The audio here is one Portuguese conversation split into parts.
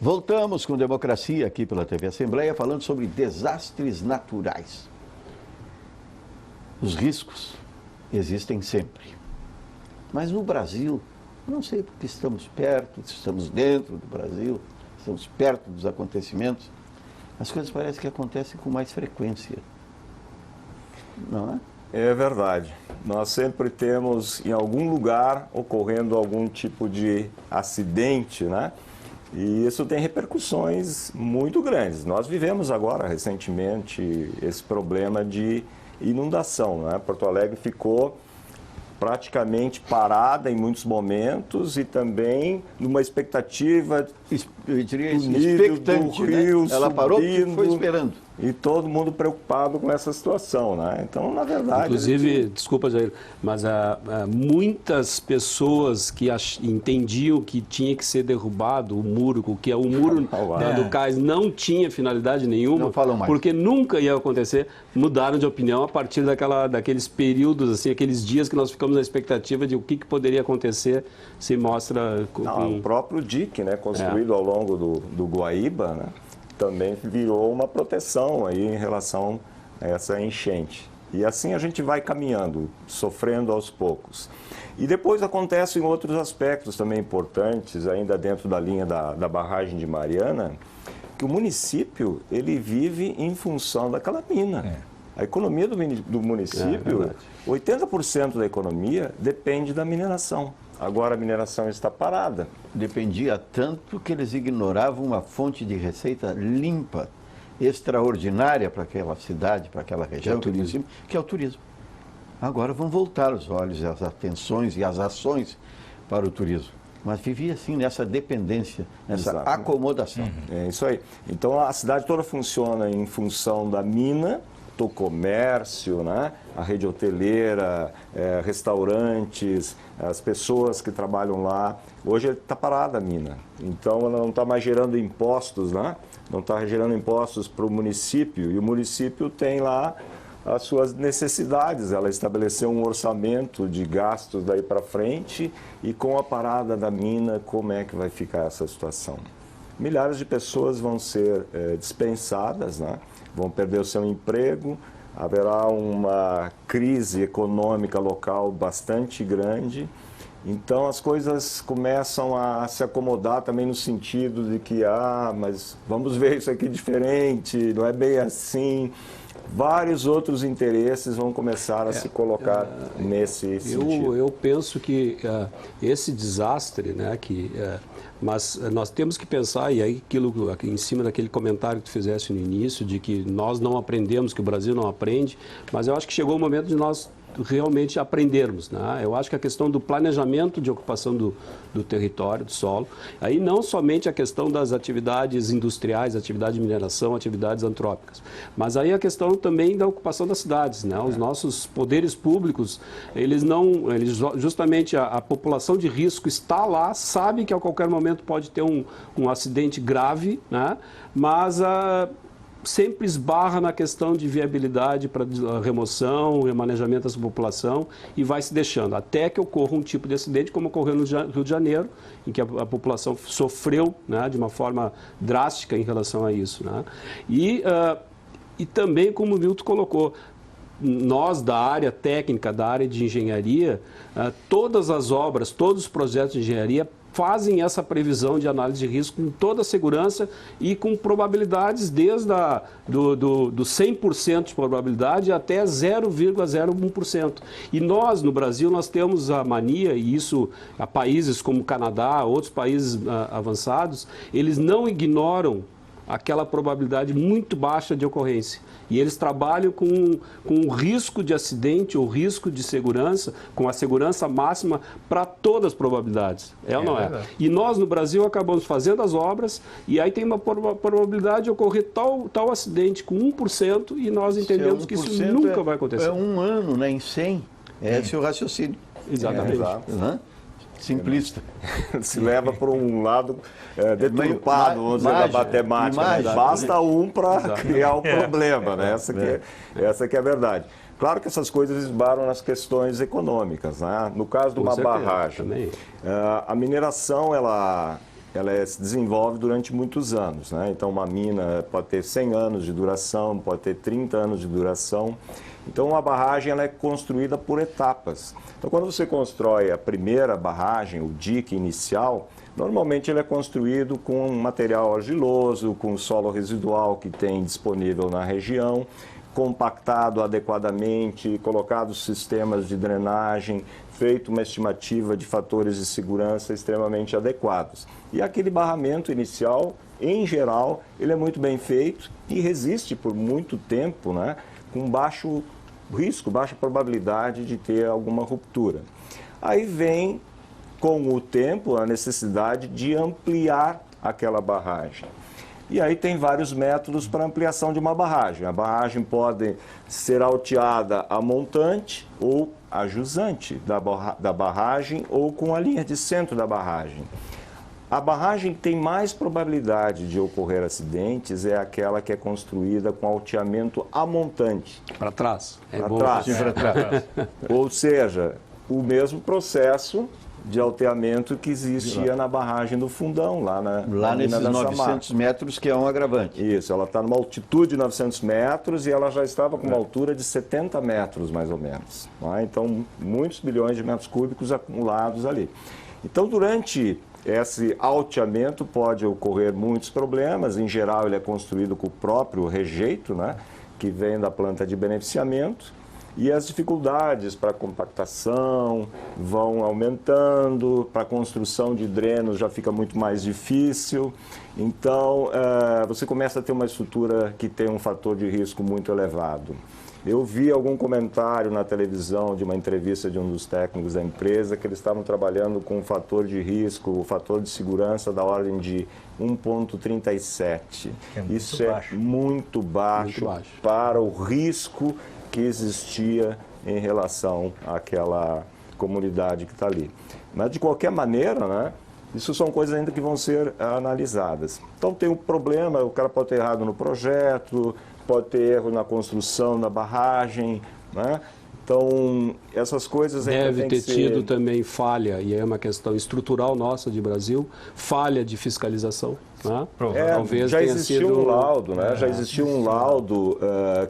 Voltamos com Democracia aqui pela TV Assembleia, falando sobre desastres naturais. Os riscos existem sempre. Mas no Brasil, não sei porque estamos perto, estamos dentro do Brasil, estamos perto dos acontecimentos, as coisas parecem que acontecem com mais frequência. Não é? É verdade. Nós sempre temos em algum lugar ocorrendo algum tipo de acidente, né? E isso tem repercussões muito grandes. Nós vivemos agora, recentemente, esse problema de inundação, né? Porto Alegre ficou praticamente parada em muitos momentos e também numa expectativa Eu diria isso, do nível expectante, do rio, né? Ela parou porque foi subindo. esperando. E todo mundo preocupado com essa situação, né? Então, na verdade... Inclusive, desculpa, Jair, mas muitas pessoas que entendiam que tinha que ser derrubado o muro, que o muro do cais não tinha finalidade nenhuma, Não falam mais. porque nunca ia acontecer, mudaram de opinião a partir daqueles períodos, assim, aqueles dias que nós ficamos na expectativa de o que poderia acontecer, se mostra... O próprio dique, né, construído ao longo do Guaíba, né, também virou uma proteção aí em relação a essa enchente. E assim a gente vai caminhando, sofrendo aos poucos. E depois acontecem outros aspectos também importantes, ainda dentro da linha da barragem de Mariana, que o município ele vive em função daquela mina. A economia do município, 80% da economia depende da mineração. Agora a mineração está parada. Dependia tanto que eles ignoravam uma fonte de receita limpa, extraordinária para aquela cidade, para aquela região, que é o turismo. Agora vão voltar os olhos e as atenções e as ações para o turismo. Mas vivia assim nessa dependência, nessa acomodação. É isso aí. Então a cidade toda funciona em função da mina, do comércio, né? A rede hoteleira, restaurantes, as pessoas que trabalham lá. Hoje está parada a mina, então ela não está mais gerando impostos, né? Não está gerando impostos para o município, e o município tem lá as suas necessidades. Ela estabeleceu um orçamento de gastos daí para frente, e com a parada da mina, como é que vai ficar essa situação? Milhares de pessoas vão ser dispensadas, né? Vão perder o seu emprego, haverá uma crise econômica local bastante grande. Então as coisas começam a se acomodar também no sentido de que, mas vamos ver isso aqui diferente, não é bem assim. Vários outros interesses vão começar a se colocar nesse sentido. Eu penso que esse desastre, né, mas nós temos que pensar, e aí aqui em cima daquele comentário que tu fizeste no início, de que nós não aprendemos, que o Brasil não aprende, mas eu acho que chegou o momento de nós realmente aprendermos, né? Eu acho que a questão do planejamento de ocupação do território, do solo, aí não somente a questão das atividades industriais, atividade de mineração, atividades antrópicas, mas aí a questão também da ocupação das cidades, né? Os nossos poderes públicos, eles justamente a população de risco está lá, sabe que a qualquer momento pode ter um acidente grave, né? Mas sempre esbarra na questão de viabilidade para remoção, remanejamento dessa população, e vai se deixando, até que ocorra um tipo de acidente, como ocorreu no Rio de Janeiro, em que a população sofreu, né, de uma forma drástica em relação a isso, né? E também, como o Milton colocou, nós da área técnica, da área de engenharia, todas as obras, todos os projetos de engenharia fazem essa previsão de análise de risco com toda a segurança e com probabilidades desde do 100% de probabilidade até 0,01%. E nós, no Brasil, nós temos a mania, e isso a países como o Canadá, outros países avançados, eles não ignoram aquela probabilidade muito baixa de ocorrência. E eles trabalham com o risco de acidente ou risco de segurança, com a segurança máxima para todas as probabilidades. Ou não é? Verdade. E nós, no Brasil, acabamos fazendo as obras e aí tem uma probabilidade de ocorrer tal acidente com 1% e nós entendemos que isso nunca vai acontecer. É um ano, né, em 100. Esse é o raciocínio. Exatamente. Simplista. Se leva por um lado deturpado, vamos dizer, da matemática. Né? Basta um para criar o problema, né? Essa que é a verdade. Claro que essas coisas esbarram nas questões econômicas, né? No caso de uma barragem, a mineração, ela ela se desenvolve durante muitos anos, né? Então, uma mina pode ter 100 anos de duração, pode ter 30 anos de duração. Então, a barragem ela é construída por etapas. Então, quando você constrói a primeira barragem, o dique inicial, normalmente ele é construído com um material argiloso, com solo residual que tem disponível na região, compactado adequadamente, colocados sistemas de drenagem, feito uma estimativa de fatores de segurança extremamente adequados. E aquele barramento inicial, em geral, ele é muito bem feito e resiste por muito tempo, né, com baixo risco, baixa probabilidade de ter alguma ruptura. Aí vem, com o tempo, a necessidade de ampliar aquela barragem. E aí tem vários métodos para ampliação de uma barragem. A barragem pode ser alteada a montante ou a jusante da barragem ou com a linha de centro da barragem. A barragem que tem mais probabilidade de ocorrer acidentes é aquela que é construída com alteamento a montante. Para trás. Para trás. Ou seja, o mesmo processo de alteamento que existia na barragem do Fundão, lá nesses 900 metros, que é um agravante. Isso, ela está numa altitude de 900 metros e ela já estava com uma altura de 70 metros, mais ou menos. Né? Então, muitos bilhões de metros cúbicos acumulados ali. Então, durante esse alteamento pode ocorrer muitos problemas. Em geral, ele é construído com o próprio rejeito, né, que vem da planta de beneficiamento. E as dificuldades para compactação vão aumentando, para a construção de drenos já fica muito mais difícil. Então, você começa a ter uma estrutura que tem um fator de risco muito elevado. Eu vi algum comentário na televisão de uma entrevista de um dos técnicos da empresa que eles estavam trabalhando com um fator de risco, o fator de segurança da ordem de 1,37. Isso é muito baixo para o risco que existia em relação àquela comunidade que está ali. Mas, de qualquer maneira, né, isso são coisas ainda que vão ser analisadas. Então, tem um problema, o cara pode ter errado no projeto, pode ter erro na construção da barragem, né? Então, essas coisas ainda deve ter tido também falha, e é uma questão estrutural nossa de Brasil, falha de fiscalização. Né? Talvez já existiu um laudo, né? Já existiu um laudo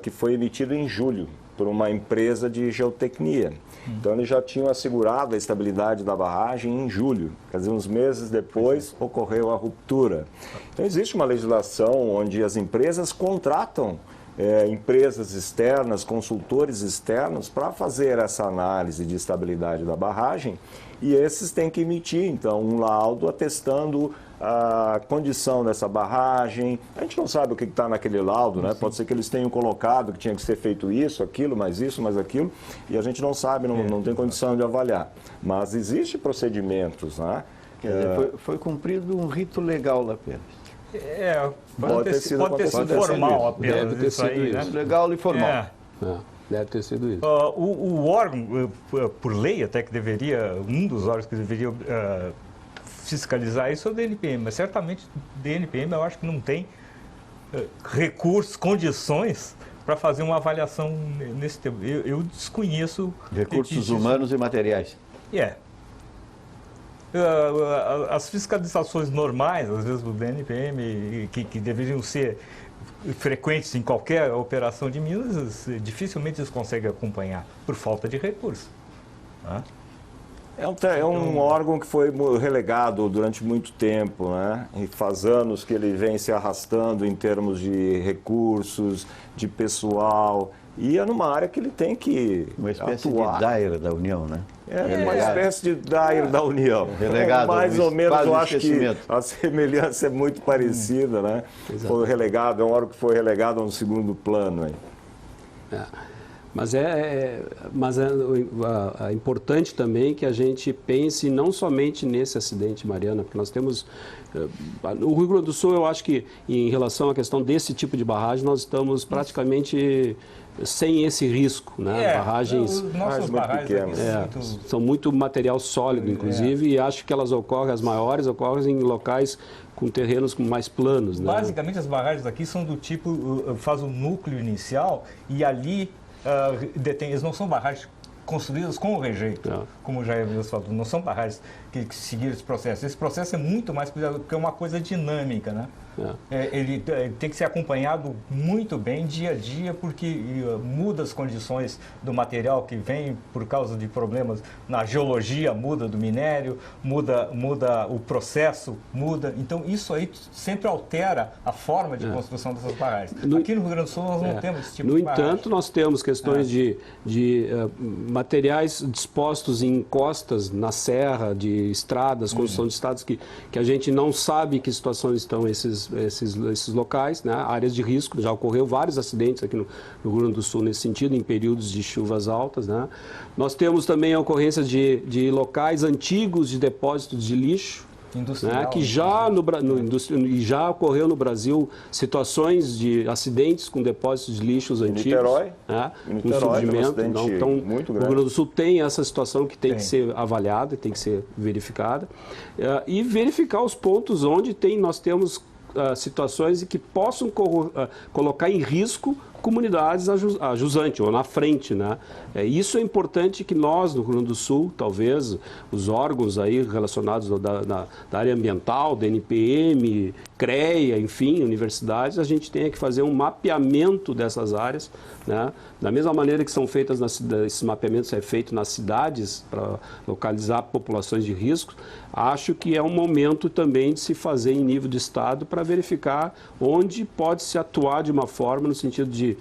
que foi emitido em julho por uma empresa de geotecnia. Então, eles já tinham assegurado a estabilidade da barragem em julho. Quer dizer, uns meses depois ocorreu a ruptura. Então, existe uma legislação onde as empresas contratam empresas externas, consultores externos, para fazer essa análise de estabilidade da barragem, e esses têm que emitir, então, um laudo atestando a condição dessa barragem. A gente não sabe o que está naquele laudo, né? Pode ser que eles tenham colocado que tinha que ser feito isso, mais aquilo, e a gente não sabe, não tem condição de avaliar. Mas existem procedimentos, né? Quer dizer, foi cumprido um rito legal lá apenas. Pode ter sido formal apenas. Deve ter sido isso. Né? Legal e formal. Deve ter sido isso. O órgão, por lei até que deveria, um dos órgãos que deveria fiscalizar isso é o DNPM, mas certamente o DNPM eu acho que não tem recursos, condições para fazer uma avaliação nesse tempo. Eu desconheço... Recursos humanos e materiais. As fiscalizações normais, às vezes, do DNPM, que deveriam ser frequentes em qualquer operação de minas, dificilmente eles conseguem acompanhar por falta de recursos. Né? É um órgão que foi relegado durante muito tempo, né? E faz anos que ele vem se arrastando em termos de recursos, de pessoal, e é numa área que ele tem que uma espécie atuar. De DAER da União, né? Uma espécie de DAER da União. Relegado, mais ou menos, eu acho que a semelhança é muito parecida, né? Foi relegado, é um órgão que foi relegado a um segundo plano. Hein? Mas é importante também que a gente pense não somente nesse acidente, Mariana, porque nós temos... No Rio Grande do Sul, eu acho que, em relação à questão desse tipo de barragem, nós estamos praticamente sem esse risco, né? Barragens... Nossas barragens são muito material sólido, inclusive, e acho que elas ocorrem, as maiores ocorrem em locais com terrenos mais planos. Né? Basicamente, as barragens aqui são do tipo, faz o núcleo inicial e ali... eles não são barragens construídas com o rejeito, como o Jair Wilson falou, não são barragens que seguiram esse processo. Esse processo é muito mais cuidado, porque é uma coisa dinâmica, né? Ele tem que ser acompanhado muito bem dia a dia, porque muda as condições do material que vem por causa de problemas na geologia, muda do minério, muda o processo, muda. Então, isso aí sempre altera a forma de construção dessas barragens. Aqui no Rio Grande do Sul nós não temos esse tipo de barragem. No entanto, nós temos questões de materiais dispostos em encostas na serra, de estradas, construção de estradas que a gente não sabe que situações estão esses locais, né? Áreas de risco. Já ocorreu vários acidentes aqui no Rio Grande do Sul nesse sentido, em períodos de chuvas altas, né? Nós temos também a ocorrência de locais antigos de depósitos de lixo, né, que já ocorreu no Brasil situações de acidentes com depósitos de lixos antigos. Niterói, né, com surgimento. Então, muito grande. O Rio Grande do Sul tem essa situação que tem que ser avaliada, tem que ser verificada. E verificar os pontos onde nós temos situações que possam colocar em risco comunidades a jusante, ou na frente, né? Isso é importante que nós, no Rio Grande do Sul, talvez, os órgãos aí relacionados da área ambiental, da NPM, CREA, enfim, universidades, a gente tenha que fazer um mapeamento dessas áreas, né? Da mesma maneira que são feitas, esse mapeamento é feito nas cidades para localizar populações de risco, acho que é um momento também de se fazer em nível de Estado para verificar onde pode se atuar de uma forma no sentido de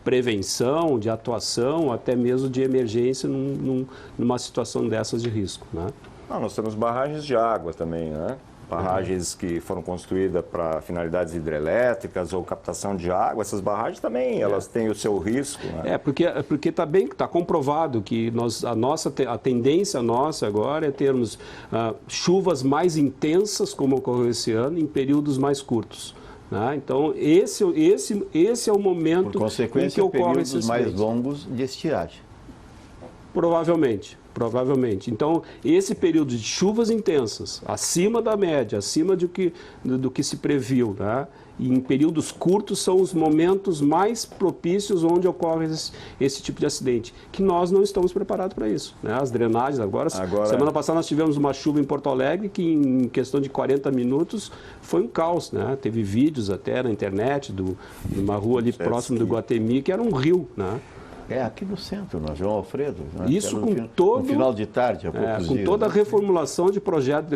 prevenção, de atuação, até mesmo de emergência numa situação dessas de risco, né? Nós temos barragens de água também, né? Barragens que foram construídas para finalidades hidrelétricas ou captação de água. Essas barragens também, elas têm o seu risco, né? Porque está comprovado que a tendência nossa agora é termos chuvas mais intensas, como ocorreu esse ano, em períodos mais curtos. Né? Então, esse é o momento por consequência, em que ocorre períodos mais longos de estiagem. Provavelmente. Então, esse período de chuvas intensas, acima da média, acima do que se previu, né? E em períodos curtos são os momentos mais propícios onde ocorre esse tipo de acidente, que nós não estamos preparados para isso, né? As drenagens, agora, semana passada nós tivemos uma chuva em Porto Alegre que em questão de 40 minutos foi um caos, né? Teve vídeos até na internet de uma rua ali próximo do Guatemi, que era um rio, né? Aqui no centro, na João Alfredo. Né? Isso no final de tarde, há poucos dias. Com toda a reformulação de projeto de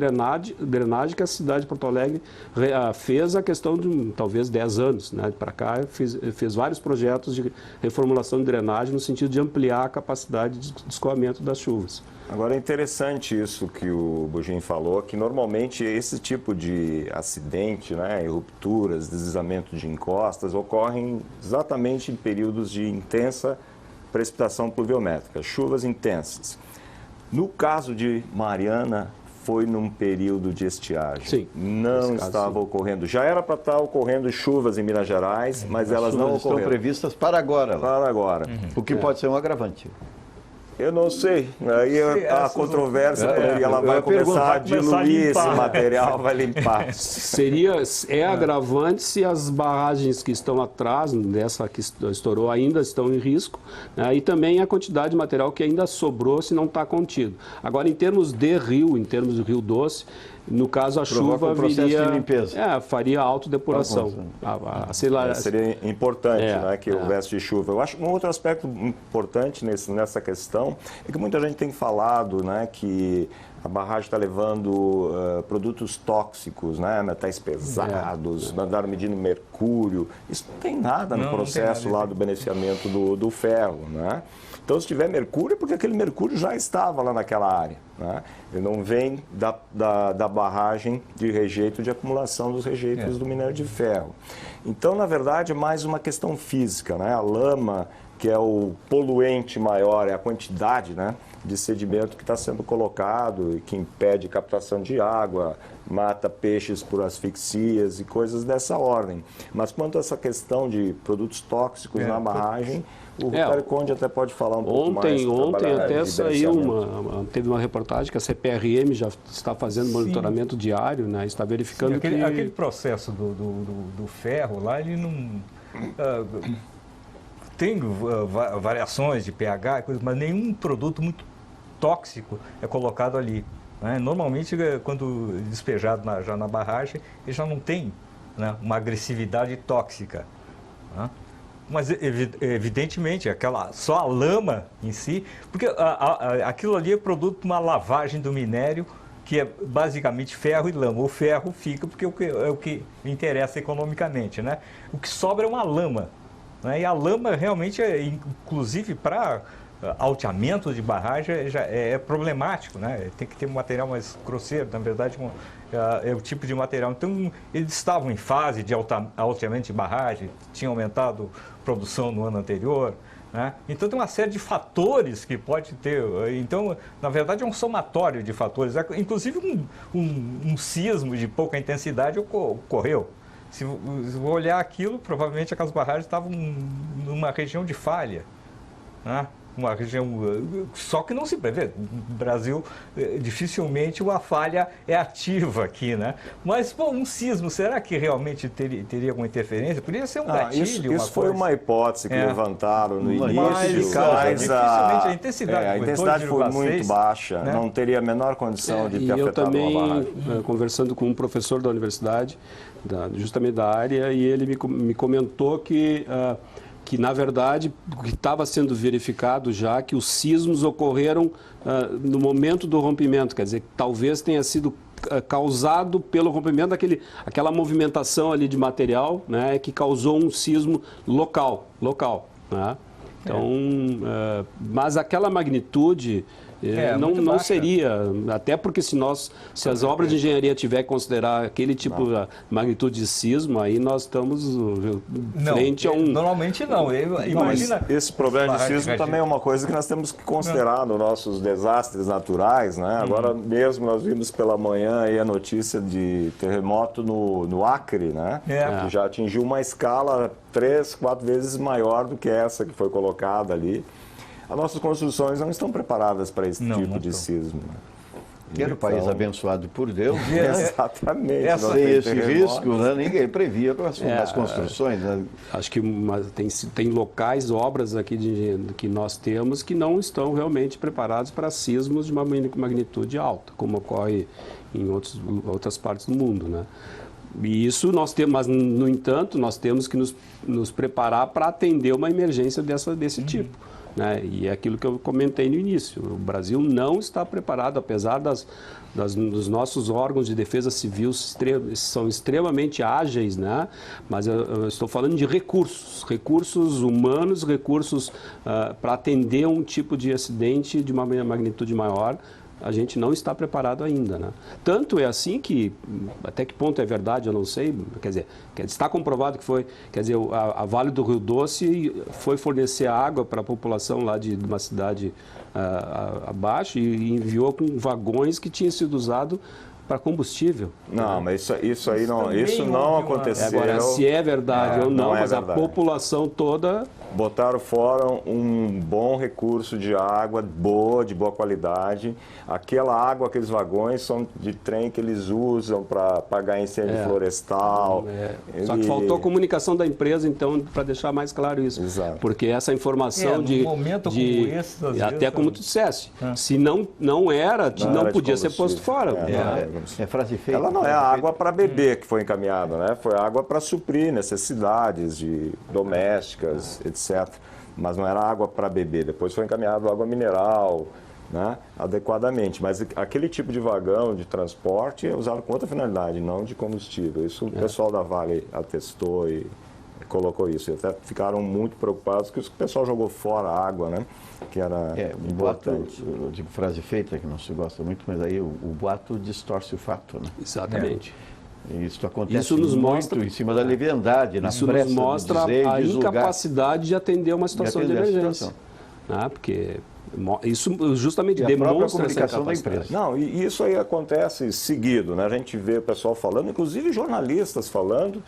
drenagem que a cidade de Porto Alegre fez a questão de talvez 10 anos, né? Para cá fez vários projetos de reformulação de drenagem no sentido de ampliar a capacidade de escoamento das chuvas. Agora é interessante isso que o Bugin falou, que normalmente esse tipo de acidente, né, rupturas, deslizamento de encostas, ocorrem exatamente em períodos de intensa precipitação pluviométrica, chuvas intensas. No caso de Mariana, foi num período de estiagem. Sim, não estava ocorrendo. Já era para estar ocorrendo chuvas em Minas Gerais, mas elas não ocorreram. Estão previstas para agora. Para agora. O que pode ser um agravante. Eu não sei. Aí a controvérsia, ela vai começar a diluir esse material, vai limpar. É agravante se as barragens que estão atrás, dessa que estourou, ainda estão em risco, né? E também a quantidade de material que ainda sobrou se não está contido. Agora, em termos de Rio Doce, no caso, a chuva viria, de limpeza. Faria autodepuração. Seria importante, né, que houvesse de chuva. Eu acho que um outro aspecto importante nessa questão é que muita gente tem falado, né, que a barragem está levando produtos tóxicos, né, metais pesados, andaram medindo mercúrio. Isso não tem nada no processo lá do beneficiamento do ferro, né? Então, se tiver mercúrio, é porque aquele mercúrio já estava lá naquela área, né? Ele não vem da barragem de rejeito, de acumulação dos rejeitos do minério de ferro. Então, na verdade, é mais uma questão física, né? A lama, que é o poluente maior, é a quantidade, né, de sedimento que está sendo colocado e que impede captação de água, mata peixes por asfixias e coisas dessa ordem. Mas quanto a essa questão de produtos tóxicos na barragem, o Ricário Conde até pode falar um pouco mais. Ontem até saiu teve uma reportagem que a CPRM já está fazendo monitoramento diário, né? Está verificando aquele processo do ferro lá, ele não... tem variações de pH, mas nenhum produto muito tóxico é colocado ali. Né? Normalmente, quando despejado já na barragem, ele já não tem, né, uma agressividade tóxica. Né? Mas, evidentemente, só a lama em si, porque aquilo ali é produto de uma lavagem do minério, que é basicamente ferro e lama. O ferro fica porque é o que interessa economicamente, né? O que sobra é uma lama. Né? E a lama realmente, inclusive para alteamento de barragem, já é problemático, né? Tem que ter um material mais grosseiro, na verdade é o tipo de material. Então, eles estavam em fase de alteamento de barragem, tinham aumentado a produção no ano anterior. Né? Então, tem uma série de fatores que pode ter. Então, na verdade, é um somatório de fatores. Inclusive, um sismo de pouca intensidade ocorreu. Se vou olhar aquilo, provavelmente aquelas barragens estavam numa região de falha. Né? Uma região, só que não se prevê. No Brasil, dificilmente uma falha é ativa aqui, né? Mas, bom, um sismo, será que realmente teria alguma interferência? Poderia ser um gatilho, isso foi uma hipótese que levantaram no início, mas dificilmente a intensidade foi muito baixa, né? Não teria a menor condição de ter afetado uma barragem. Eu também, conversando com um professor da universidade, justamente da área, e ele me comentou que na verdade, o que estava sendo verificado já, que os sismos ocorreram no momento do rompimento, quer dizer, que talvez tenha sido causado pelo rompimento aquela movimentação ali de material, né, que causou um sismo local, né? Então, mas aquela magnitude não seria, até porque se as obras de engenharia tiverem que considerar aquele tipo de magnitude de sismo, aí nós estamos frente a um... Normalmente não. Imagina, esse problema de sismo também é uma coisa que nós temos que considerar nos nossos desastres naturais, né? Agora mesmo nós vimos pela manhã aí a notícia de terremoto no Acre, né? Que já atingiu uma escala 3, 4 vezes maior do que essa que foi colocada ali. As nossas construções não estão preparadas para esse tipo de sismo. Era um país abençoado por Deus. Exatamente. Sem esse risco, né? Ninguém previa as construções. Né? Acho que tem locais, obras aqui que nós temos que não estão realmente preparados para sismos de uma magnitude alta, como ocorre em outras partes do mundo, né? E isso nós temos, mas, no entanto, nós temos que nos preparar para atender uma emergência desse tipo. Né? E é aquilo que eu comentei no início. O Brasil não está preparado, apesar dos nossos órgãos de defesa civil são extremamente ágeis, né? Mas eu estou falando de recursos humanos, recursos para atender um tipo de acidente de uma magnitude maior. A gente não está preparado ainda, né? Tanto é assim que, até que ponto é verdade, eu não sei, quer dizer, está comprovado que foi, quer dizer, a Vale do Rio Doce foi fornecer água para a população lá de uma cidade abaixo e enviou com vagões que tinham sido usados para combustível. Não, mas isso aí não aconteceu. Agora, se é verdade ou não, mas verdade. A população toda... Botaram fora um bom recurso de água boa, de boa qualidade. Aquela água, aqueles vagões são de trem que eles usam para apagar incêndio florestal. Só que faltou comunicação da empresa, então, para deixar mais claro isso. Exato. Porque essa informação num momento como esse, às até vezes, como tu dissesse, se não podia ser posto fora. É frase feita. Ela não é a água para beber que foi encaminhada, né? Foi água para suprir necessidades domésticas, etc. Mas não era água para beber. Depois foi encaminhado água mineral, né? Adequadamente. Mas aquele tipo de vagão de transporte é usado com outra finalidade, não de combustível. Isso o pessoal da Vale atestou e colocou isso. E até ficaram muito preocupados que o pessoal jogou fora a água, né? Que era importante. Eu digo frase feita, que não se gosta muito, mas aí o boato distorce o fato, né? Exatamente. Isso acontece muito em cima da leviandade, na isso pressa nos mostra a incapacidade de atender uma situação de emergência. Porque isso justamente demonstra a comunicação da empresa. Não, e isso aí acontece seguido, né? A gente vê o pessoal falando, inclusive jornalistas falando,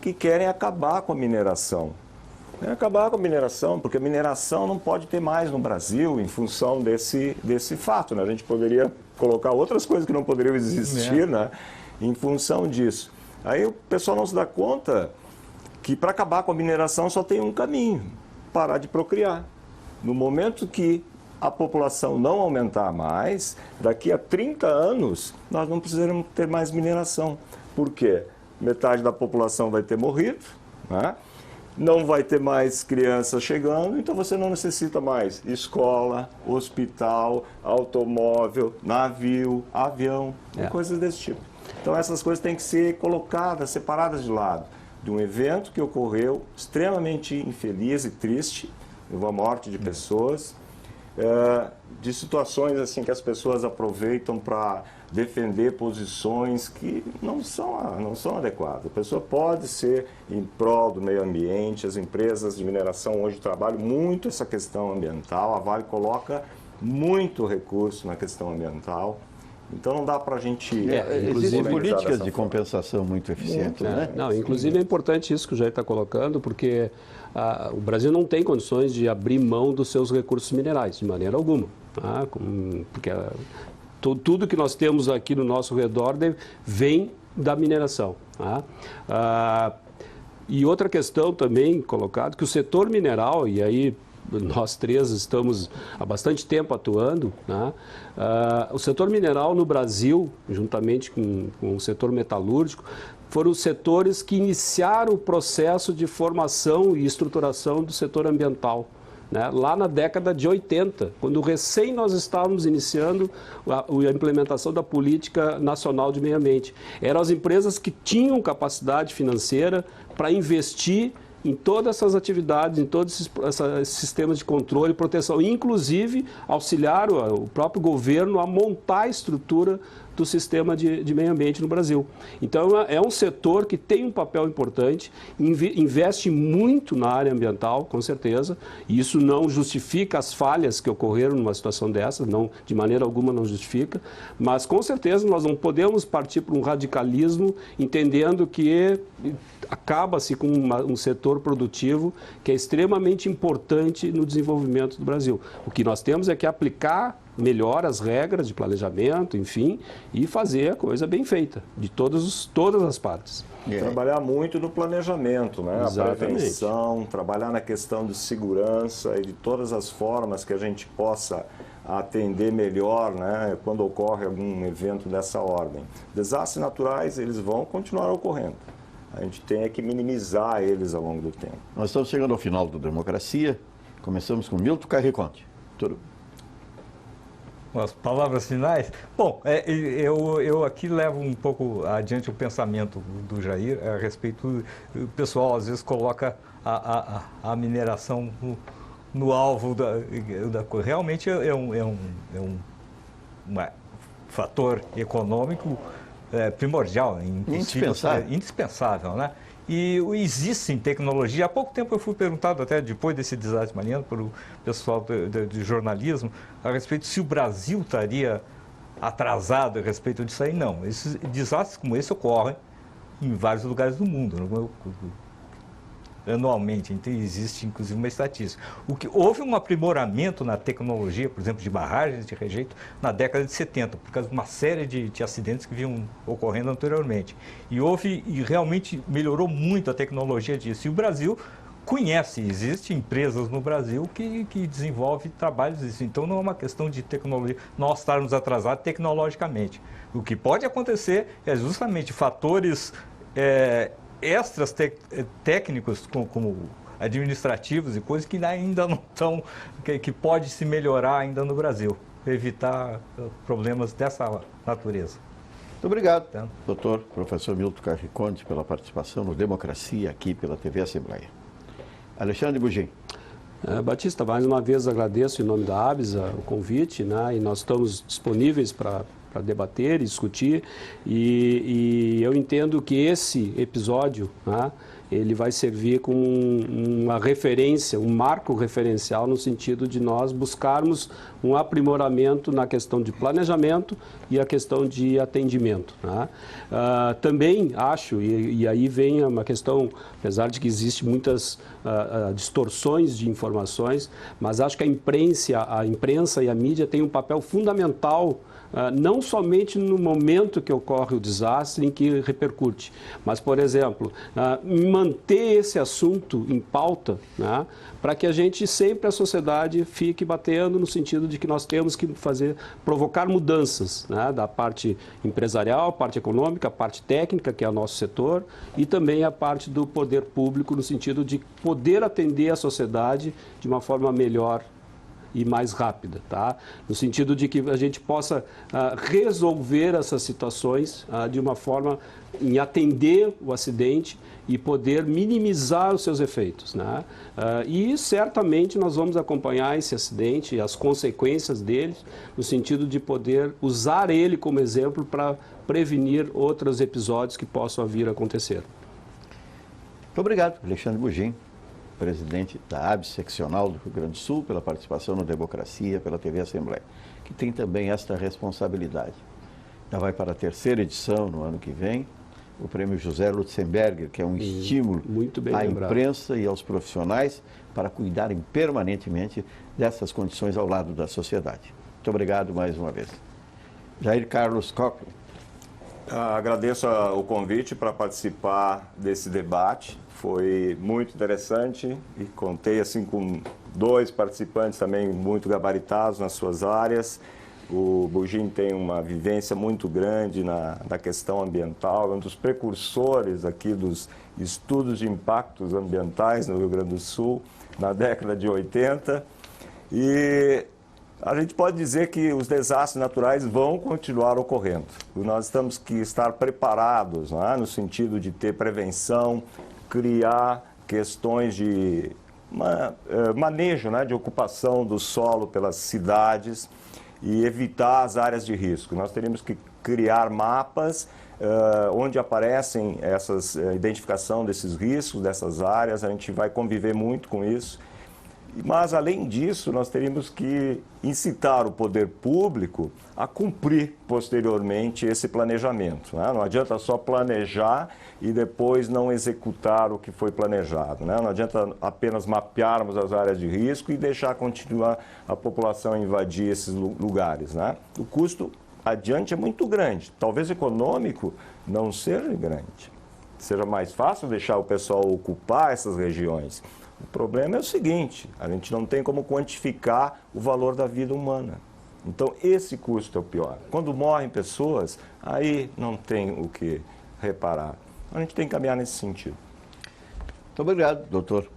que querem acabar com a mineração. Acabar com a mineração, porque a mineração não pode ter mais no Brasil em função desse fato, né? A gente poderia colocar outras coisas que não poderiam existir, né? Em função disso. Aí o pessoal não se dá conta que para acabar com a mineração só tem um caminho: parar de procriar. No momento que a população não aumentar mais, daqui a 30 anos, nós não precisaremos ter mais mineração. Por quê? Metade da população vai ter morrido, né? Não vai ter mais crianças chegando, então você não necessita mais escola, hospital, automóvel, navio, avião, coisas desse tipo. Então essas coisas têm que ser colocadas, separadas de lado. De um evento que ocorreu extremamente infeliz e triste, houve a morte de pessoas, de situações assim que as pessoas aproveitam para defender posições que não são adequadas. A pessoa pode ser em prol do meio ambiente, as empresas de mineração hoje trabalham muito essa questão ambiental, a Vale coloca muito recurso na questão ambiental. Então não dá para a gente... Existem políticas de compensação muito eficientes, né? Não, inclusive é importante isso que o Jair está colocando, porque o Brasil não tem condições de abrir mão dos seus recursos minerais, de maneira alguma. Tá? Porque tudo que nós temos aqui no nosso redor vem da mineração. Tá? E outra questão também colocada, que o setor mineral, e aí nós três estamos há bastante tempo atuando, né? O setor mineral no Brasil, juntamente com o setor metalúrgico, foram os setores que iniciaram o processo de formação e estruturação do setor ambiental, né? Lá na década de 80, quando recém nós estávamos iniciando a implementação da Política Nacional de Meio Ambiente. Eram as empresas que tinham capacidade financeira para investir em todas essas atividades, em todos esses sistemas de controle e proteção, inclusive auxiliar o próprio governo a montar a estrutura do sistema de meio ambiente no Brasil. Então, é um setor que tem um papel importante, investe muito na área ambiental, com certeza, e isso não justifica as falhas que ocorreram numa situação dessa, não, de maneira alguma não justifica, mas com certeza nós não podemos partir para um radicalismo entendendo que acaba-se com um setor produtivo que é extremamente importante no desenvolvimento do Brasil. O que nós temos é que aplicar melhor as regras de planejamento, enfim, e fazer a coisa bem feita, de todas as partes. Trabalhar muito no planejamento, né? Exatamente. A prevenção, trabalhar na questão de segurança e de todas as formas que a gente possa atender melhor, né, quando ocorre algum evento dessa ordem. Desastres naturais, eles vão continuar ocorrendo. A gente tem que minimizar eles ao longo do tempo. Nós estamos chegando ao final do Democracia. Começamos com Milton Carriconte. Tudo. As palavras finais? Bom, eu aqui levo um pouco adiante o pensamento do Jair a respeito. O pessoal às vezes coloca a mineração no alvo da coisa. Realmente é um fator econômico primordial, indispensável, né? E existe tecnologia. Há pouco tempo eu fui perguntado, até depois desse desastre mariano, para o pessoal de jornalismo, a respeito se o Brasil estaria atrasado a respeito disso aí. Não, esses desastres como esse ocorrem em vários lugares do mundo, anualmente. Então, existe inclusive uma estatística. Houve um aprimoramento na tecnologia, por exemplo, de barragens de rejeito na década de 70, por causa de uma série de acidentes que vinham ocorrendo anteriormente. E realmente melhorou muito a tecnologia disso. E o Brasil conhece, existem empresas no Brasil que desenvolvem trabalhos disso. Então, não é uma questão de tecnologia, nós estarmos atrasados tecnologicamente. O que pode acontecer é justamente fatores extras técnicos, como administrativos e coisas que ainda não estão, que pode se melhorar ainda no Brasil, para evitar problemas dessa natureza. Muito obrigado, doutor, professor Milton Carriconte, pela participação no Democracia aqui pela TV Assembleia. Alexandre Bugim. Batista, mais uma vez agradeço em nome da ABSA o convite, né, e nós estamos disponíveis para debater e discutir, e eu entendo que esse episódio, né, ele vai servir como uma referência, um marco referencial no sentido de nós buscarmos um aprimoramento na questão de planejamento e a questão de atendimento, né? Também acho, e aí vem uma questão, apesar de que existem muitas distorções de informações, mas acho que a imprensa e a mídia têm um papel fundamental, não somente no momento que ocorre o desastre em que repercute, mas, por exemplo, em manter esse assunto em pauta, né, para que a gente sempre, a sociedade, fique batendo no sentido de que nós temos que provocar mudanças, né, da parte empresarial, parte econômica, a parte técnica, que é o nosso setor, e também a parte do poder público, no sentido de poder atender a sociedade de uma forma melhor e mais rápida, tá? No sentido de que a gente possa resolver essas situações de uma forma em atender o acidente e poder minimizar os seus efeitos, né? E certamente nós vamos acompanhar esse acidente e as consequências dele, no sentido de poder usar ele como exemplo para prevenir outros episódios que possam vir a acontecer. Muito obrigado, Alexandre Bugim, presidente da ABS seccional do Rio Grande do Sul, pela participação no Democracia, pela TV Assembleia, que tem também esta responsabilidade. Já vai para a 3ª edição no ano que vem, o prêmio José Lutzenberger, que é um estímulo à imprensa e aos profissionais para cuidarem permanentemente dessas condições ao lado da sociedade. Muito obrigado mais uma vez. Jair Carlos Coppi. Agradeço o convite para participar desse debate. Foi muito interessante e contei assim com 2 participantes também muito gabaritados nas suas áreas. O Bugim tem uma vivência muito grande na questão ambiental, é um dos precursores aqui dos estudos de impactos ambientais no Rio Grande do Sul, na década de 80. E a gente pode dizer que os desastres naturais vão continuar ocorrendo. Nós temos que estar preparados, não é? No sentido de ter prevenção, criar questões de manejo, né, de ocupação do solo pelas cidades e evitar as áreas de risco. Nós teríamos que criar mapas onde aparecem essas identificação desses riscos, dessas áreas. A gente vai conviver muito com isso. Mas, além disso, nós teríamos que incitar o poder público a cumprir posteriormente esse planejamento, né? Não adianta só planejar e depois não executar o que foi planejado, né? Não adianta apenas mapearmos as áreas de risco e deixar continuar a população invadir esses lugares, né? O custo adiante é muito grande. Talvez econômico não seja grande. Seja mais fácil deixar o pessoal ocupar essas regiões. O problema é o seguinte, a gente não tem como quantificar o valor da vida humana. Então, esse custo é o pior. Quando morrem pessoas, aí não tem o que reparar. A gente tem que caminhar nesse sentido. Muito obrigado, doutor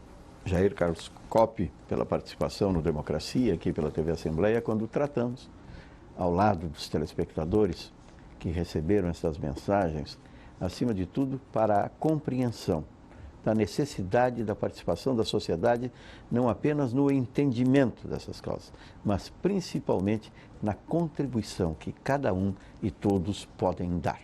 Jair Carlos Coppi, pela participação no Democracia, aqui pela TV Assembleia, quando tratamos, ao lado dos telespectadores que receberam essas mensagens, acima de tudo, para a compreensão da necessidade da participação da sociedade, não apenas no entendimento dessas causas, mas principalmente na contribuição que cada um e todos podem dar.